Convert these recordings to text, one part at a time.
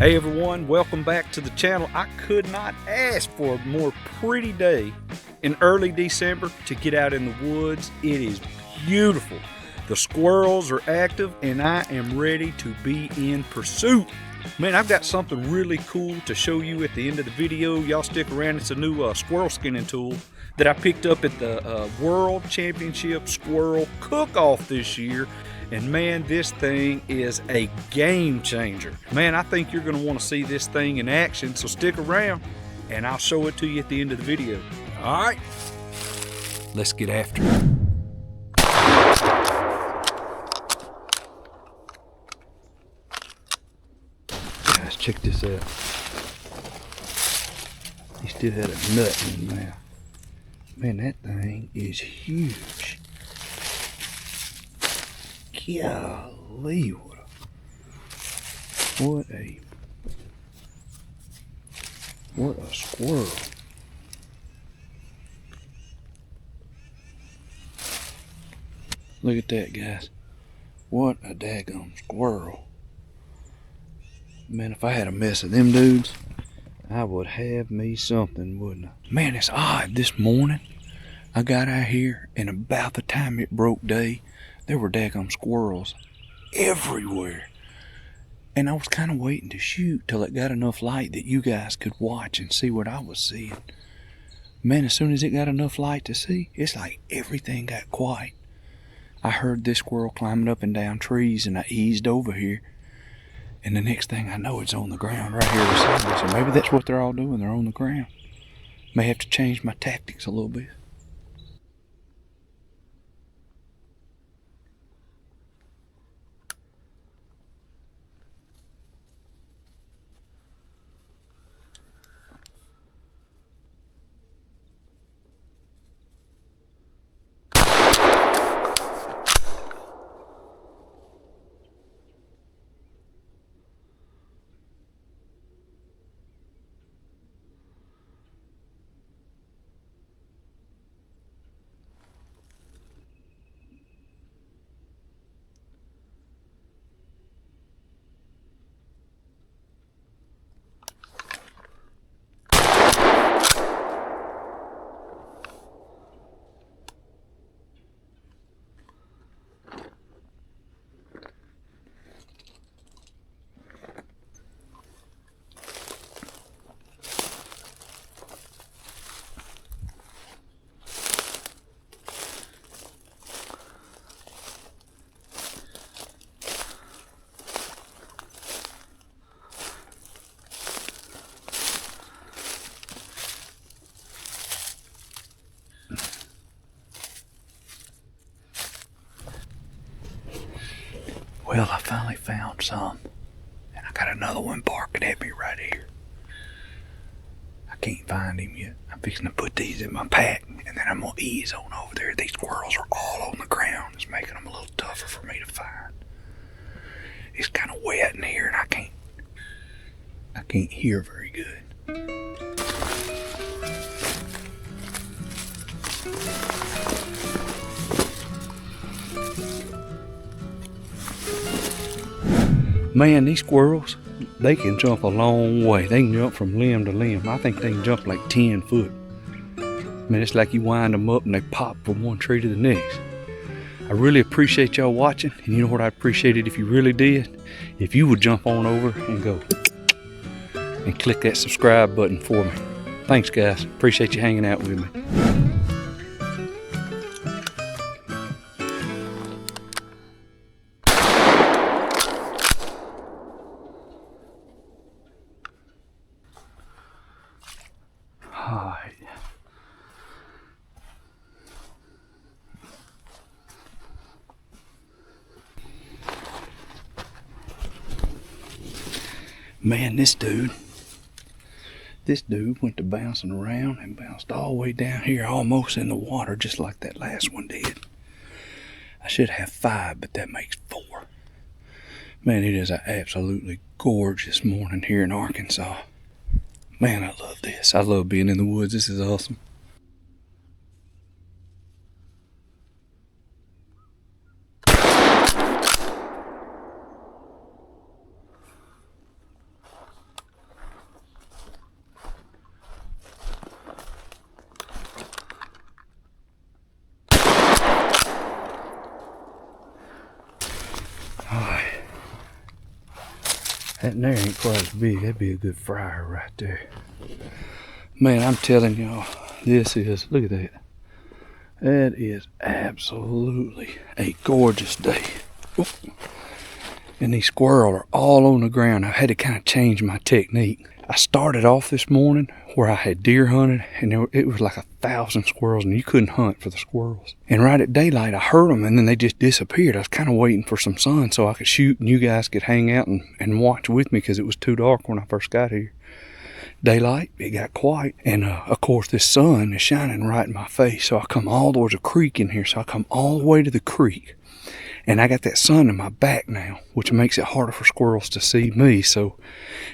Hey everyone, welcome back to the channel. I could not ask for a more pretty day in early December to get out in the woods. It is beautiful. The squirrels are active and I am ready to be in pursuit. Man, I've got something really cool to show you at the end of the video. Y'all stick around. It's a new squirrel skinning tool that I picked up at the World Championship Squirrel Cook-Off this year. And man, this thing is a game changer. Man, I think you're gonna wanna see this thing in action, so stick around and I'll show it to you at the end of the video. All right, let's get after it. Guys, check this out. He still had a nut in his mouth. Man, that thing is huge. Golly, what a squirrel. Look at that, guys. What a daggum squirrel. Man, if I had a mess of them dudes, I would have me something, wouldn't I? Man, it's odd. This morning, I got out here, and about the time it broke day, there were daggum squirrels everywhere. And I was kind of waiting to shoot till it got enough light that you guys could watch and see what I was seeing. Man, as soon as it got enough light to see, it's like everything got quiet. I heard this squirrel climbing up and down trees, and I eased over here. And the next thing I know, it's on the ground right here beside me. So maybe that's what they're all doing. They're on the ground. May have to change my tactics a little bit. Well, I finally found some, and I got another one barking at me right here. I can't find him yet. I'm fixing to put these in my pack, and then I'm gonna ease on over there. These squirrels are all on the ground. It's making them a little tougher for me to find. It's kind of wet in here, and I can't hear very good. Man, these squirrels, they can jump a long way. They can jump from limb to limb. I think they can jump like 10 foot. Man, it's like you wind them up and they pop from one tree to the next. I really appreciate y'all watching. And you know what I'd appreciate it if you really did? If you would jump on over and go and click that subscribe button for me. Thanks, guys. Appreciate you hanging out with me. Alright. Man, this dude went to bouncing around and bounced all the way down here, almost in the water, just like that last one did. I should have 5, but that makes 4. Man, it is an absolutely gorgeous morning here in Arkansas. Man, I love this. I love being in the woods. This is awesome. That there ain't quite as big. That'd be a good fryer right there. Man, I'm telling y'all, this is, look at that. That is absolutely a gorgeous day. Oop. And these squirrels are all on the ground. I've had to kind of change my technique. I started off this morning where I had deer hunted, and it was like 1,000 squirrels, and you couldn't hunt for the squirrels. And right at daylight, I heard them, and then they just disappeared. I was kind of waiting for some sun so I could shoot, and you guys could hang out and watch with me because it was too dark when I first got here. Daylight, it got quiet, and of course this sun is shining right in my face, so I come all, there's a creek in here, so I come all the way to the creek. And I got that sun in my back now, which makes it harder for squirrels to see me. So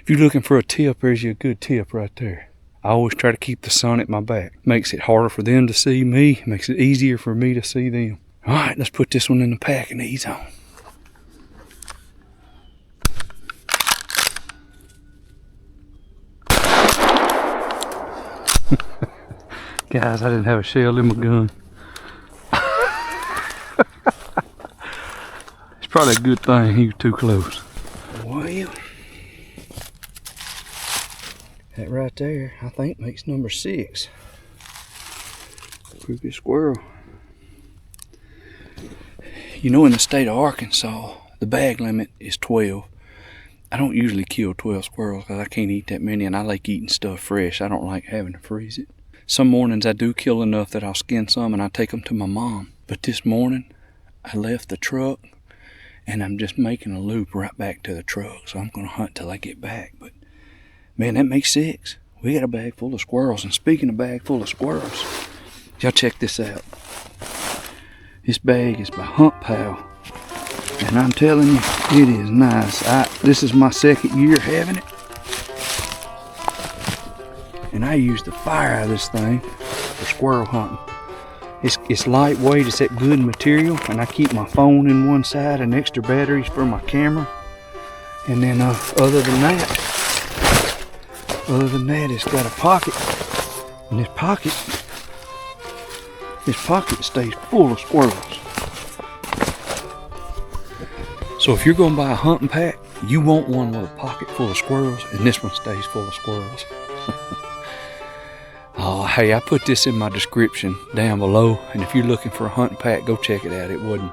if you're looking for a tip, there's a good tip right there. I always try to keep the sun at my back. Makes it harder for them to see me. Makes it easier for me to see them. All right, let's put this one in the pack and ease on. Guys, I didn't have a shell in my gun. Probably a good thing he was too close. Well, that right there, I think, makes number 6. Pretty good squirrel. You know, in the state of Arkansas, the bag limit is 12. I don't usually kill 12 squirrels because I can't eat that many, and I like eating stuff fresh. I don't like having to freeze it. Some mornings I do kill enough that I'll skin some and I take them to my mom. But this morning, I left the truck, and I'm just making a loop right back to the truck. So I'm going to hunt till I get back. But, man, that makes 6. We got a bag full of squirrels. And speaking of bag full of squirrels, y'all check this out. This bag is by Hunt Pal. And I'm telling you, it is nice. This is my 2nd year having it. And I use the fire out of this thing for squirrel hunting. It's lightweight, it's that good material, and I keep my phone in one side and extra batteries for my camera. And then other than that, it's got a pocket. And this pocket stays full of squirrels. So if you're gonna buy a hunting pack, you want one with a pocket full of squirrels, and this one stays full of squirrels. Oh, hey, I put this in my description down below, and if you're looking for a hunting pack, go check it out. It wasn't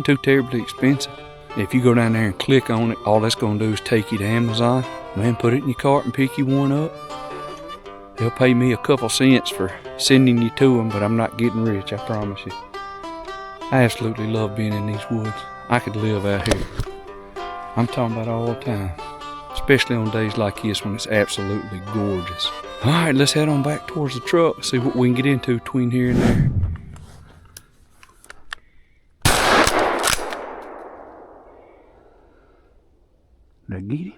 too terribly expensive. If you go down there and click on it, all that's going to do is take you to Amazon. Man, put it in your cart and pick you one up. They'll pay me a couple cents for sending you to them, but I'm not getting rich, I promise you. I absolutely love being in these woods. I could live out here. I'm talking about all the time, especially on days like this when it's absolutely gorgeous. All right, let's head on back towards the truck, see what we can get into between here and there. Did I get him?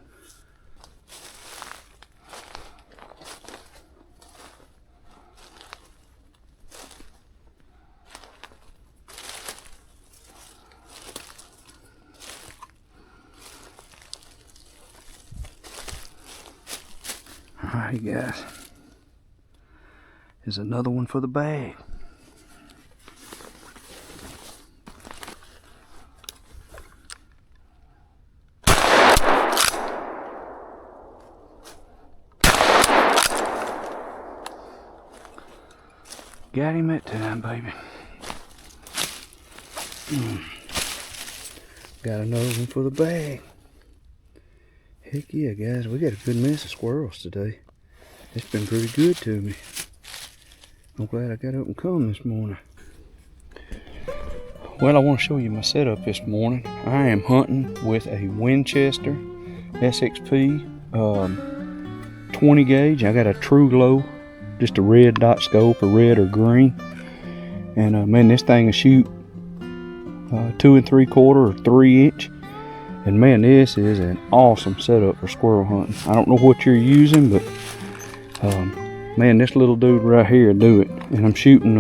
Alright guys, here's another one for the bag. Got him that time, baby. Got another one for the bag. Heck yeah, guys, we got a good mess of squirrels today. It's been pretty good to me. I'm glad I got up and come this morning. Well, I want to show you my setup this morning. I am hunting with a Winchester SXP 20 gauge. I got a True Glow, just a red dot scope, or red or green. And man, this thing will shoot 2 3/4 or 3 inch. And man, this is an awesome setup for squirrel hunting. I don't know what you're using, but man, this little dude right here do it. And I'm shooting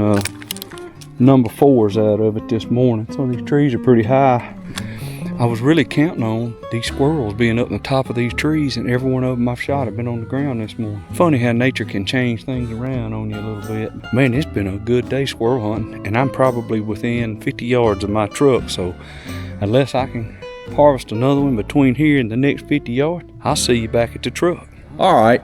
number 4s out of it this morning. Some of these trees are pretty high. I was really counting on these squirrels being up on the top of these trees, and every one of them I've shot have been on the ground this morning. Funny how nature can change things around on you a little bit. Man, it's been a good day squirrel hunting, and I'm probably within 50 yards of my truck, so unless I can harvest another one between here and the next 50 yards. I'll see you back at the truck. All right.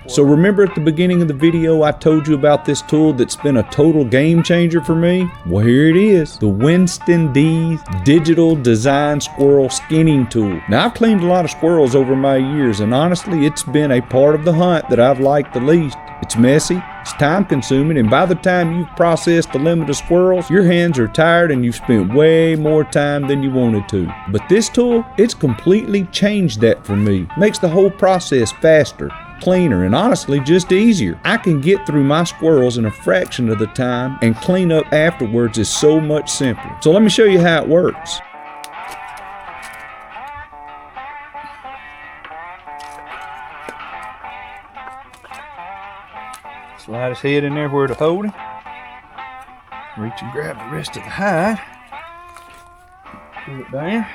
So remember at the beginning of the video I told you about this tool that's been a total game changer for me? Well, here it is. The Winston D's Digital Design Squirrel Skinning Tool. Now, I've cleaned a lot of squirrels over my years, and honestly, it's been a part of the hunt that I've liked the least. It's messy, it's time consuming, and by the time you've processed the limit of squirrels, your hands are tired and you've spent way more time than you wanted to. But this tool, it's completely changed that for me. Makes the whole process faster, cleaner, and honestly just easier. I can get through my squirrels in a fraction of the time, and clean up afterwards is so much simpler. So let me show you how it works. Slide his head in there where to hold him. Reach and grab the rest of the hide. Pull it down.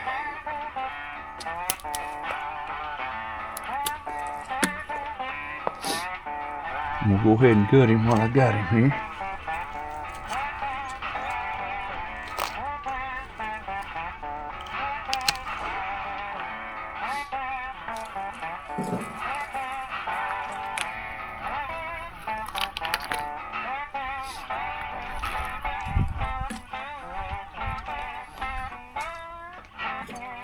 I'm gonna go ahead and gut him while I got him here.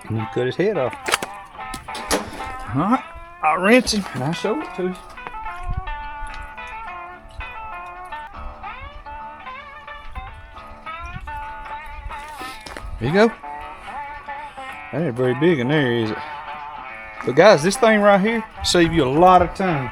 And you cut his head off. Alright, I'll rinse him and I'll show it to you. There you go. That ain't very big in there, is it? But guys, this thing right here save you a lot of time.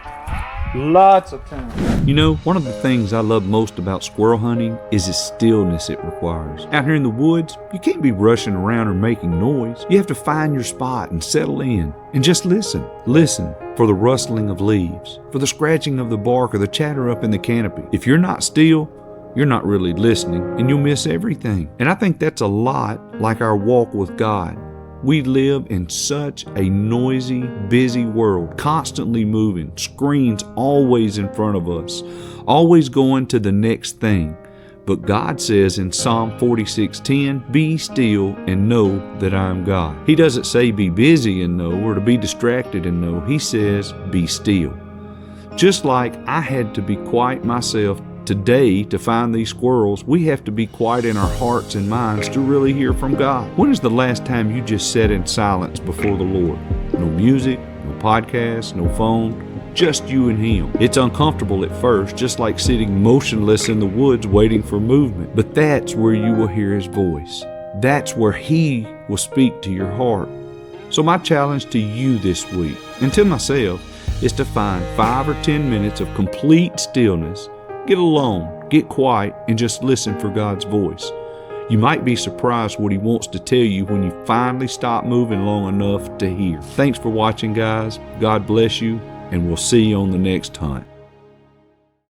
Lots of time. You know, one of the things I love most about squirrel hunting is the stillness it requires. Out here in the woods, you can't be rushing around or making noise. You have to find your spot and settle in and just listen. Listen for the rustling of leaves, for the scratching of the bark or the chatter up in the canopy. If you're not still, you're not really listening and you'll miss everything. And I think that's a lot like our walk with God. We live in such a noisy, busy world, constantly moving, screens always in front of us, always going to the next thing. But God says in Psalm 46:10, be still and know that I am God. He doesn't say be busy and know, or to be distracted and know. He says be still. Just like I had to be quiet myself today to find these squirrels, we have to be quiet in our hearts and minds to really hear from God. When is the last time you just sat in silence before the Lord? No music, no podcast, no phone, just you and Him. It's uncomfortable at first, just like sitting motionless in the woods waiting for movement. But that's where you will hear His voice. That's where He will speak to your heart. So my challenge to you this week, and to myself, is to find 5 or 10 minutes of complete stillness. Get alone, get quiet, and just listen for God's voice. You might be surprised what He wants to tell you when you finally stop moving long enough to hear. Thanks for watching, guys. God bless you, and we'll see you on the next hunt.